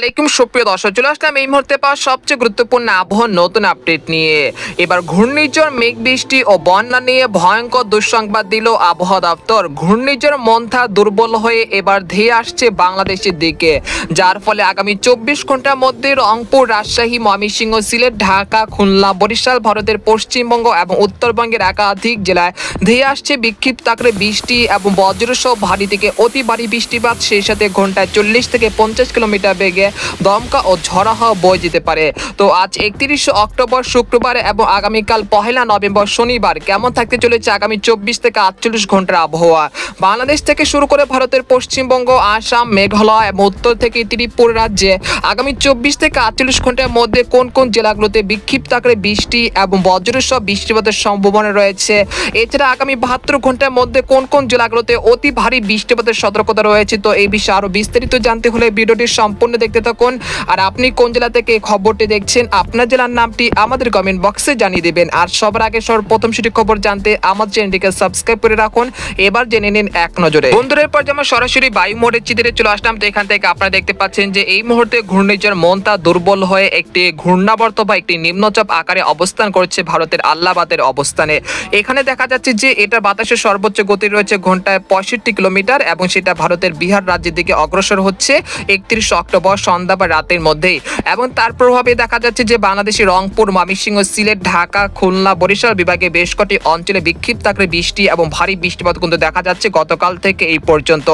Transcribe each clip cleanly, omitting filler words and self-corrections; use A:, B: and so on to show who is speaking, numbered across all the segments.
A: আলাইকুম সুপ্রিয় দর্শক, চলে আসলাম এই মুহূর্তে পাওয়া সবচেয়ে গুরুত্বপূর্ণ আবহাওয়ার নতুন আপডেট নিয়ে। এবার ঘূর্ণিঝড়, মেঘ বৃষ্টি ও বন্যা নিয়ে ভয়ঙ্কর দুঃসংবাদ দিল আবহাওয়া দপ্তর। ঘূর্ণিঝড় মন্থা দুর্বল হয়ে এবার ধেয়ে আসছে বাংলাদেশের দিকে, যার ফলে আগামী 24 ঘন্টার মধ্যে রংপুর, রাজশাহী, ময়মনসিংহ, সিলেট, ঢাকা, খুলনা, বরিশাল, ভারতের পশ্চিমবঙ্গ এবং উত্তরবঙ্গের একাধিক জেলায় ধেয়ে আসছে বিক্ষিপ্ত আকারে বৃষ্টি এবং বজ্রসহ ভারী থেকে অতি ভারী বৃষ্টিপাত, সেই সাথে ঘন্টায় 40 থেকে 50 কিলোমিটার বেগে দমকা ও ঝড়ো হাওয়া বয়ে যেতে পারে। তো আজ 31 অক্টোবর শুক্রবার এবং আগামীকাল 1 নভেম্বর শনিবার কেমন থাকতে চলেছে আগামী 24 থেকে 48 ঘন্টার আবহাওয়া। বাংলাদেশ থেকে শুরু করে ভারতের পশ্চিমবঙ্গ, আসাম, মেঘালয় এবং উত্তর থেকে ত্রিপুরা রাজ্যে আগামী 24 থেকে 48 ঘন্টার মধ্যে কোন কোন জেলাগুলোতে বিক্ষিপ্ত আকারে বৃষ্টি এবং বজ্রসহ বৃষ্টিপাতের সম্ভাবনা রয়েছে। এছাড়া আগামী 72 ঘন্টার মধ্যে কোন কোন জেলাগুলোতে অতি ভারী বৃষ্টিপাতের সতর্কতা রয়েছে। তো এই বিষয়ে আরো বিস্তারিত জানতে হলে ভিডিওটি সম্পূর্ণ দেখতে থাকুন। আর আপনি কোন জেলা থেকে খবরটি দেখছেন, আপনার জেলার নামটি আমাদের কমেন্ট বক্সে জানিয়ে দেবেন। আর সবার আগে প্রথম সঠিক খবর জানতে আমার চ্যানেলটিকে সাবস্ক্রাইব করে রাখুন। এবার জেনে নিন এক নজরে। বন্ধুদের পর যেমন সরাসরি বায়ু মোড়ের চিত্রে চলে আসলাম। তো এখান থেকে আপনারা দেখতে পাচ্ছেন যে এই মুহূর্তে ঘূর্ণিঝড় মন্থা দুর্বল হয়ে একটি ঘূর্ণাবর্ত বা একটি নিম্নচাপ আকারে অবস্থান করছে ভারতের আল্লাহাবাদের অবস্থানে। এখানে দেখা যাচ্ছে যে এটা বাতাসের সর্বোচ্চ গতি রয়েছে ঘন্টায় 65 কিলোমিটার এবং সেটা ভারতের বিহার রাজ্যের দিকে অগ্রসর হচ্ছে 31 অক্টোবর সন্ধ্যা বা রাতের মধ্যেই। এবং তার প্রভাবে দেখা যাচ্ছে যে বাংলাদেশের রংপুর, ময়মনসিংহ, সিলেট, ঢাকা, খুলনা, বরিশাল বিভাগে বেশ কটি অঞ্চলে বিক্ষিপ্ত আকারে বৃষ্টি এবং ভারী বৃষ্টিপাত কিন্তু দেখা যাচ্ছে গতকাল থেকে এই পর্যন্ত।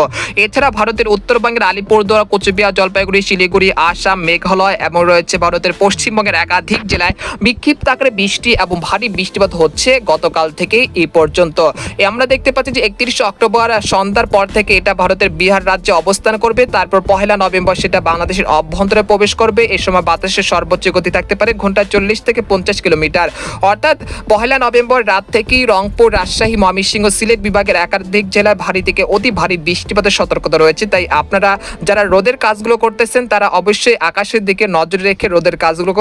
A: এছাড়া ভারতের উত্তরবঙ্গের আলিপুরদুয়ার, কোচবিহার, জলপাইগুড়ি, শিলিগুড়ি, আসাম, মেঘালয় এবং রয়েছে ভারতের পশ্চিমবঙ্গের একাধিক জেলায় বিক্ষিপ্ত আকারে বৃষ্টি এবং ভারী বৃষ্টিপাত হচ্ছে গতকাল থেকে এই পর্যন্ত। আমরা দেখতে পাচ্ছি যে 31 অক্টোবর সন্ধ্যার পর থেকে এটা ভারতের বিহার রাজ্যে অবস্থান করবে। তারপর 1 নভেম্বর সেটা বাংলাদেশের অভ্যন্তরে প্রবেশ করবে। এই সময় বাতাসের সর্বোচ্চ গতি থাকতে পারে ঘন্টায় 40 থেকে 50 কিলোমিটার। অর্থাৎ 1 নভেম্বর রাত থেকেই রংপুর, রাজশাহী, ময়মনসিংহ, সিলেট বিভাগের একাধিক জেলায় ভারী থেকে অতি ভারী বৃষ্টিপাতের সতর্কতা রয়েছে। তাই আপনারা যারা রোদের কাজগুলো করতেছেন তারা অবশ্যই আকাশের দিকে নজর রেখে রোদের কাজগুলো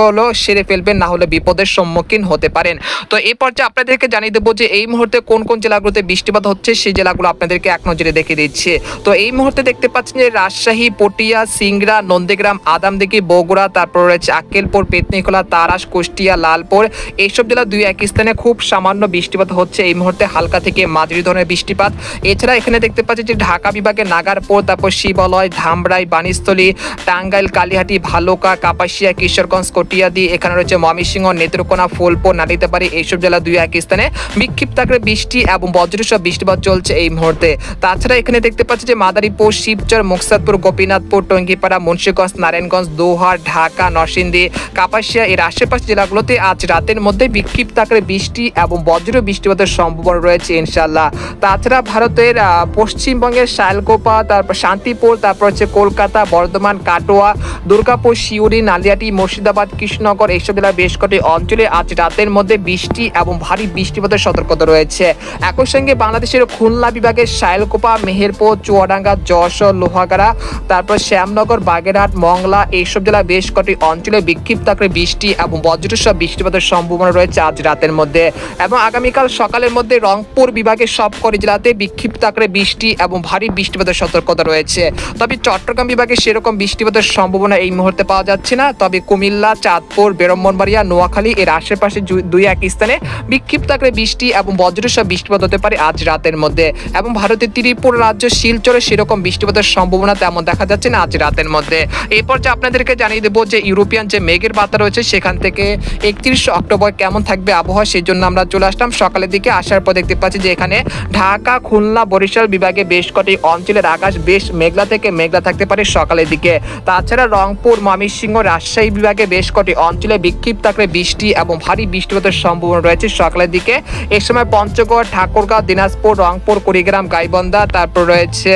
A: সেরে ফেলবেন, না হলে বিপদের সম্মুখীন হতে পারেন। তো এই পর্যায়ে আপনাদেরকে জানিয়ে দেবো যে এই মুহূর্তে কোন কোন জেলাগুলোতে বৃষ্টিপাত হচ্ছে, সেই জেলাগুলো আপনাদেরকে এক নজরে দেখে দিচ্ছে। তো এই মুহূর্তে দেখতে পাচ্ছেন যে রাজশাহী, পটিয়া, সিংড়া, নন্দীগ্রাম, আদামদিঘি, বগুড়া, তারপর রয়েছে আক্কেলপুর, পেতনিখোলা, তারাস, কুষ্টিয়া, লালপুর, এইসব জেলা দুই এক স্থানে খুব সামান্য বৃষ্টিপাত হচ্ছে এই মুহূর্তে, হালকা থেকে মাঝারি ধরনের বৃষ্টিপাত। এছাড়া এখানে দেখতে পাচ্ছি যে ঢাকা বিভাগে নাগারপুর, তারপর শিবালয়, ধামরাই, বাণীস্থলী, টাঙ্গাইল, কালিহাটি, ভালুকা, কাপাসিয়া, কিশোরগঞ্জ, কটিয়াদি, এখানে রয়েছে ময়মনসিংহ, নেত্রকোনা, ফুলপুর, নালিতাবাড়ি, এইসব জেলা দুই এক স্থানে বিক্ষিপ্ত আকারে বৃষ্টি এবং বজ্রসহ বৃষ্টিপাত চলছে এই মুহূর্তে। তাছাড়া এখানে দেখতে পাচ্ছি যে মাদারীপুর, শিবচর, মুকসাদপুর, গোপীনাথপুর, টঙ্গিপাড়া, মুন্সিগঞ্জ, নারায়ণগঞ্জ, দোহার, ঢাকা, নরসিংদী, কাপাসিয়া এর আশেপাশে জেলাগুলোতে আজ রাতের মধ্যে বিক্ষিপ্ত আকারে বৃষ্টি এবং বজ্র বৃষ্টিপাতের সম্ভাবনা রয়েছে ইনশাআল্লাহ। তাছাড়া ভারতের পশ্চিমবঙ্গের শালকোপা, তারপর শান্তিপুর, তারপর হচ্ছে কলকাতা, বর্ধমান, কাটোয়া, দুর্গাপুর, সিউড়ি, নালিয়াটি, মুর্শিদাবাদ, কৃষ্ণনগর এইসব জেলার বেশ কটি অঞ্চলে আজ রাতের মধ্যে বৃষ্টি এবং ভারী বৃষ্টিপাতের সতর্কতা রয়েছে। একই সঙ্গে বাংলাদেশের খুলনা বিভাগের শালকোপা, মেহেরপুর, চুয়াডাঙ্গা, যশোর, লোহাগাড়া, তারপর শ্যামনগর, বাগেরহাট, মংলা এইসব জেলা বেশ কটি অঞ্চলে বিক্ষিপ্ত আকারে বৃষ্টি এবং বজ্রসহ বৃষ্টিপাতের সম্ভাবনা রয়েছে আজ রাতের মধ্যে। এবং আগামীকাল সকালের মধ্যে রংপুর বিভাগের সবকটি জেলাতে বিক্ষিপ্ত আকারে বৃষ্টি এবং ভারী বৃষ্টিপাতের সতর্কতা রয়েছে। তবে চট্টগ্রাম বিভাগে সেরকম বৃষ্টিপাতের সম্ভাবনা এই মুহূর্তে পাওয়া যাচ্ছে না। তবে কুমিল্লা, চাঁদপুর, ব্রাহ্মণবাড়িয়া, নোয়াখালী এর আশেপাশে দুই এক স্থানে বিক্ষিপ্ত আকারে বৃষ্টি এবং বজ্রসহ বৃষ্টিপাত হতে পারে আজ রাতের মধ্যে। এবং ভারতের ত্রিপুরা রাজ্য শিলচরে সেরকম বৃষ্টিপাতের সম্ভাবনা তেমন দেখা যাচ্ছে না আজ রাতের মধ্যে। এই পর্যায়ে আপনাদেরকে জানিয়ে দেবো যে ইউরোপিয়ান যে মেঘের বার্তা রয়েছে সেখান থেকে 31 অক্টোবর কেমন থাকবে আবহাওয়া, সেই জন্য আমরা চলে আসলাম সকালের দিকে। আসার পর দেখতে পাচ্ছি যে এখানে ঢাকা, খুলনা, বরিশাল বিভাগে বেশ কটি অঞ্চলের আকাশ বেশ মেঘলা থেকে মেঘলা থাকতে পারে সকালের দিকে। তাছাড়া রংপুর, ময়মনসিংহ, রাজশাহী বিভাগে বেশ কটি অঞ্চলে বিক্ষিপ্ত আকারে বৃষ্টি এবং ভারী বৃষ্টিপাতের সম্ভাবনা রয়েছে সকালের দিকে। এই সময় পঞ্চগড়, ঠাকুরগাঁও, দিনাজপুর, রংপুর, কুড়িগ্রাম, গাইবান্ধা, তারপর রয়েছে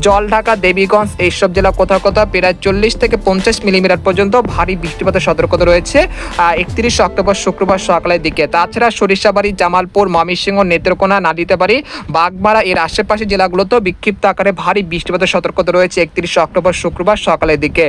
A: জলঢাকা, দেবীগঞ্জ এইসব জেলা কোথাও কোথাও প্রায় 40 থেকে 50 মিলিমিটার পর্যন্ত ভারী বৃষ্টিপাতের সতর্কতা রয়েছে 31 অক্টোবর শুক্রবার সকালের দিকে। তাছাড়া সরিষাবাড়ি, জামালপুর, ময়মনসিংহ, নেত্রকোনা, নালিতাবাড়ি, বাগমারা এর আশেপাশে জেলাগুলোতেও বিক্ষিপ্ত আকারে ভারী বৃষ্টিপাতের সতর্কতা রয়েছে 31 অক্টোবর শুক্রবার সকালের দিকে।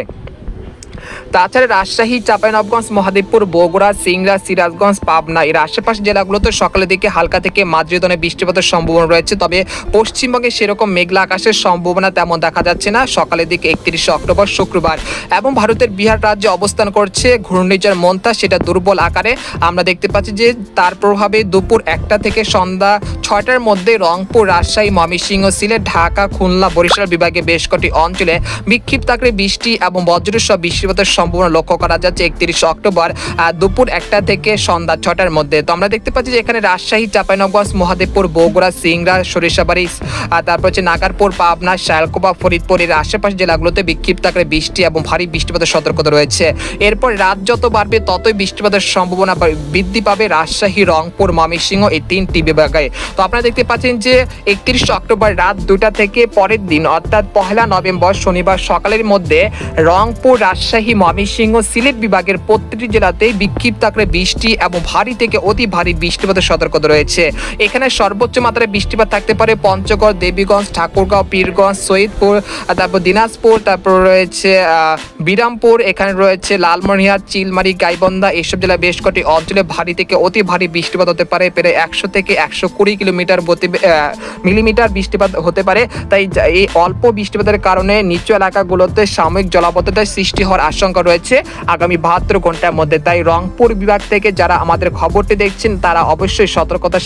A: তাছাড়া রাজশাহী, চাঁপাইনবাবগঞ্জ, মহাদেবপুর, বগুড়া, সিংড়া, সিরাজগঞ্জ, পাবনা এর আশেপাশে জেলাগুলোতে সকালের দিকে হালকা থেকে মাঝারি ধরনের বৃষ্টিপাতের সম্ভাবনা রয়েছে। তবে পশ্চিমবঙ্গে সেরকম মেঘলা আকাশের সম্ভাবনা তেমন দেখা যাচ্ছে না সকালের দিকে 31 অক্টোবর শুক্রবার। এবং ভারতের বিহার রাজ্যে অবস্থান করছে ঘূর্ণিঝড় মন্থা, সেটা দুর্বল আকারে। আমরা দেখতে পাচ্ছি যে তার প্রভাবে দুপুর 1টা থেকে সন্ধ্যা 6টার মধ্যে রংপুর, রাজশাহী, ময়মনসিংহ, সিলেট, ঢাকা, খুলনা, বরিশাল বিভাগে বেশ কটি অঞ্চলে বিক্ষিপ্ত আকারে বৃষ্টি এবং বজ্রসহ বৃষ্টিপাতের সম্ভাবনা লক্ষ্য করা যাচ্ছে 31 অক্টোবর দুপুর 1টা থেকে সন্ধ্যা 6টার মধ্যে। তো আমরা দেখতে পাচ্ছি যে এখানে রাজশাহী, চাঁপাইনবাবগঞ্জ, মহাদেবপুর, বগুড়া, সিংড়া, সরিষাবাড়ি, তারপর হচ্ছে নাগারপুর, পাবনা, শালকোপা, ফরিদপুর এর আশেপাশে জেলাগুলোতে বিক্ষিপ্ত আকারে বৃষ্টি এবং ভারী বৃষ্টিপাতের সতর্কতা রয়েছে। এরপর রাত যত বাড়বে ততই বৃষ্টিপাতের সম্ভাবনা বৃদ্ধি পাবে রাজশাহী, রংপুর, ময়মনসিংহ এই 3টি বিভাগে। তো আপনারা দেখতে পাচ্ছেন যে 31 অক্টোবর রাত 2টা থেকে পরের দিন অর্থাৎ 1 নভেম্বর শনিবার সকালের মধ্যে রংপুর, রাজশাহী, ময়মনসিংহ, সিলেট বিভাগের প্রতিটি জেলাতেই বিক্ষিপ্ত আকারে বৃষ্টি এবং ভারী থেকে অতি ভারী বৃষ্টিপাতের সতর্কতা রয়েছে। এখানে সর্বোচ্চ মাত্রায় বৃষ্টিপাত থাকতে পারে পঞ্চগড়, দেবীগঞ্জ, ঠাকুরগাঁও, পীরগঞ্জ, সৈয়দপুর, তারপর দিনাজপুর, তারপর রয়েছে বিরামপুর, এখানে রয়েছে লালমনিরহাট, চিলমারি, গাইবান্ধা এইসব জেলা বেশ কটি অঞ্চলে ভারী থেকে অতি ভারী বৃষ্টিপাত হতে পারে। প্রায় 100 থেকে 120 মিলিমিটার বৃষ্টিপাত হতে পারে। তাই এই অল্প বৃষ্টিপাতের কারণে নিচু এলাকাগুলোতে সাময়িক জলাবদ্ধতার সৃষ্টি হওয়ার আশঙ্কা রয়েছে আগামী 72 ঘন্টার মধ্যে। তাই রংপুর বিভাগ থেকে যারা আমাদের খবরটি দেখছেন তারা অবশ্যই সতর্কতার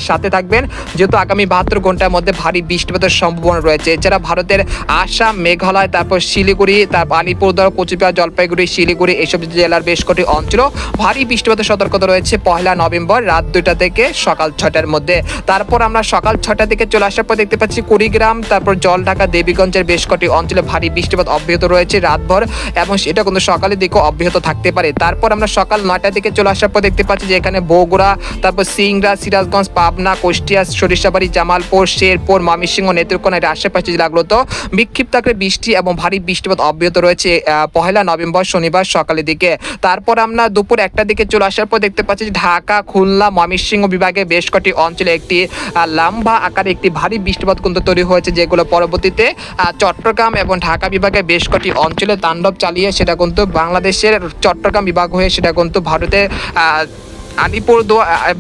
A: সাথে থাকবেন, যেহেতু আগামী 72 ঘন্টার মধ্যে ভারী বৃষ্টিপাতের সম্ভাবনা রয়েছে। এছাড়া ভারতের আসাম, মেঘালয়, তারপর শিলিগুড়ি, তারপর আলিপুরদুয়ার, কোচবিহার, জলপাইগুড়ি, শিলিগুড়ি এইসব জেলার বেশ কটি অঞ্চল ভারী বৃষ্টিপাতের সতর্কতা রয়েছে 1 নভেম্বর রাত 2টা থেকে সকাল 6টার মধ্যে। তারপর আমরা সকাল 6টা থেকে চলে আসার পর দেখতে পাচ্ছি কুড়িগ্রাম, তারপর জলঢাকা, দেবীগঞ্জের বেশ কটি অঞ্চলে ভারী বৃষ্টিপাত অব্যাহত রয়েছে রাতভর এবং সেটা কিন্তু সকালের দিকে অব্যাহত থাকতে পারে। তারপর আমরা সকাল 9টার দিকে চলে আসার পর দেখতে পাচ্ছি যে এখানে বগুড়া, তারপর সিংড়া, সিরাজগঞ্জ, পাবনা, কুষ্টিয়া, সরিষাবাড়ি, জামালপুর, শেরপুর, ময়মনসিংহ, নেত্রকোনা এর আশেপাশে জেলাগুলোতে বিক্ষিপ্ত আকারে বৃষ্টি এবং ভারী বৃষ্টিপাত অব্যাহত রয়েছে 1 নভেম্বর শনিবার সকালের দিকে। তারপর আমরা দুপুর 1টার দিকে চলে আসার পর দেখতে পাচ্ছি ঢাকা, খুলনা, ময়মনসিংহ বিভাগে বেশ কটি অঞ্চলে একটি লম্বা আকারে একটি ভারী বৃষ্টিপাত কিন্তু তৈরি হয়েছে, যেগুলো পরবর্তীতে চট্টগ্রাম এবং ঢাকা বিভাগে বেশ কটি অঞ্চলে তাণ্ডব চালিয়ে সেটা কিন্তু বাংলাদেশের চট্টগ্রাম বিভাগ হয়ে সেটা কিন্তু ভারতের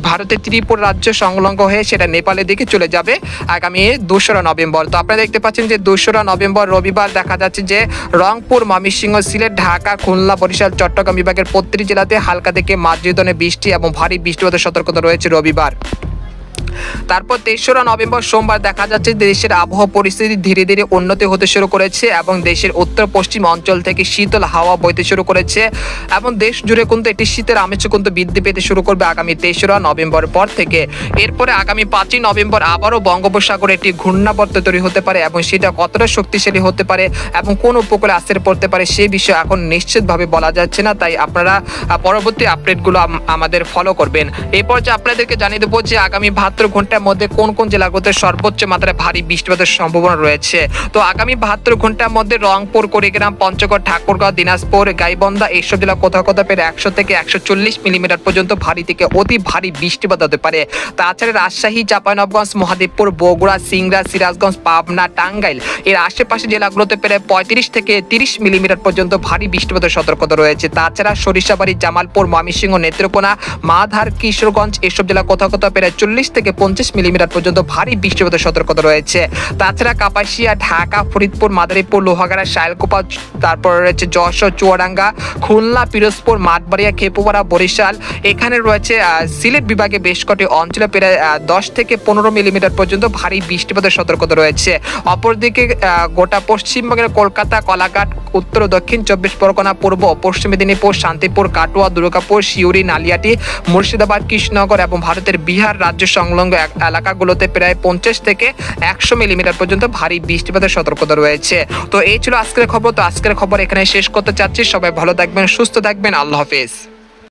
A: ভারতের ত্রিপুরা রাজ্য সংলগ্ন হয়ে সেটা নেপালের দিকে চলে যাবে আগামী 2রা নভেম্বর। তো আপনারা দেখতে পাচ্ছেন যে 2রা নভেম্বর রবিবার দেখা যাচ্ছে যে রংপুর, ময়মনসিংহ, সিলেট, ঢাকা, খুলনা, বরিশাল, চট্টগ্রাম বিভাগের প্রতিটি জেলাতে হালকা থেকে মাঝারি ধরনের বৃষ্টি এবং ভারী বৃষ্টিপাতের সতর্কতা রয়েছে রবিবার। তারপর 23রা নভেম্বর সোমবার দেখা যাচ্ছে দেশের আবহাওয়া পরিস্থিতি ধীরে ধীরে উন্নতি হতে শুরু করেছে এবং দেশের উত্তর পশ্চিম অঞ্চল থেকে শীতল হাওয়া বইতে শুরু করেছে এবং দেশ জুড়ে কিন্তু একটি শীতের আমেজ কিন্তু বৃদ্ধি পেতে শুরু করবে আগামী 23রা নভেম্বর পর থেকে। এরপরে আগামী 5ই নভেম্বর আবারও বঙ্গোপসাগরে একটি ঘূর্ণাবর্ত তৈরি হতে পারে এবং সেটা কতটা শক্তিশালী হতে পারে এবং কোন উপকূলে আছড়ে পড়তে পারে সে বিষয়ে এখন নিশ্চিতভাবে বলা যাচ্ছে না। তাই আপনারা পরবর্তী আপডেটগুলো আমাদের ফলো করবেন। এরপর যে আপনাদেরকে জানিয়ে দেবো যে আগামী 72 ঘন্টার মধ্যে কোন কোন জেলাগুলোতে সর্বোচ্চ মাত্রায় ভারী বৃষ্টিপাতের সম্ভাবনা রয়েছে। তো আগামী 72 ঘন্টার মধ্যে রংপুর, কুড়িগ্রাম, পঞ্চগড়, ঠাকুরগাঁও, দিনাজপুর, গাইবান্ধা এইসব জেলা কোথাও কোথাও প্রায় 100 থেকে 140 মিলিমিটার পর্যন্ত ভারী থেকে অতি ভারী বৃষ্টিপাত হতে পারে। তাছাড়া রাজশাহী, চাঁপাইনবাবগঞ্জ, মহাদেবপুর, বগুড়া, সিংড়া, সিরাজগঞ্জ, পাবনা, টাঙ্গাইল এর আশেপাশে জেলাগুলোতে প্রায় 35 থেকে 30 মিলিমিটার পর্যন্ত ভারী বৃষ্টিপাতের সতর্কতা রয়েছে। তাছাড়া সরিষাবাড়ি, জামালপুর, ময়মনসিংহ, নেত্রকোনা, মাধার, কিশোরগঞ্জ এসব জেলা কোথাও কোথাও প্রায় 40 থেকে 50 মিলিমিটার পর্যন্ত ভারী বৃষ্টিপাতের সতর্কতা রয়েছে। তাছাড়া কাপাসিয়া, ঢাকা, ফরিদপুর, মাদারীপুর, লোহাগাড়া, শালকোপা, তারপর রয়েছে যশোর, চুয়াডাঙ্গা, খুলনা, পিরোজপুর, মাঠবাড়িয়া, খেপুপাড়া, বরিশাল এখানে রয়েছে সিলেট বিভাগে বেশ কটি অঞ্চলে প্রায় 10 থেকে 15 মিলিমিটার পর্যন্ত ভারী বৃষ্টিপাতের সতর্কতা রয়েছে। অপরদিকে গোটা পশ্চিমবঙ্গের কলকাতা, কলাঘাট, উত্তর ও দক্ষিণ 24 পরগনা, পূর্ব ও পশ্চিম মেদিনীপুর, শান্তিপুর, কাটোয়া, দুর্গাপুর, সিউড়ি, নালিয়াটি, মুর্শিদাবাদ, কৃষ্ণনগর এবং ভারতের বিহার রাজ্য সংলগ্ন এলাকাগুলোতে প্রায় 50 থেকে 100 মিলিমিটার পর্যন্ত ভারী বৃষ্টিপাতের সতর্কতা রয়েছে। তো এই ছিল আজকের খবর। তো আজকের খবর এখানে শেষ করতে চাচ্ছি। সবাই ভালো থাকবেন, সুস্থ থাকবেন, আল্লাহ হাফেজ।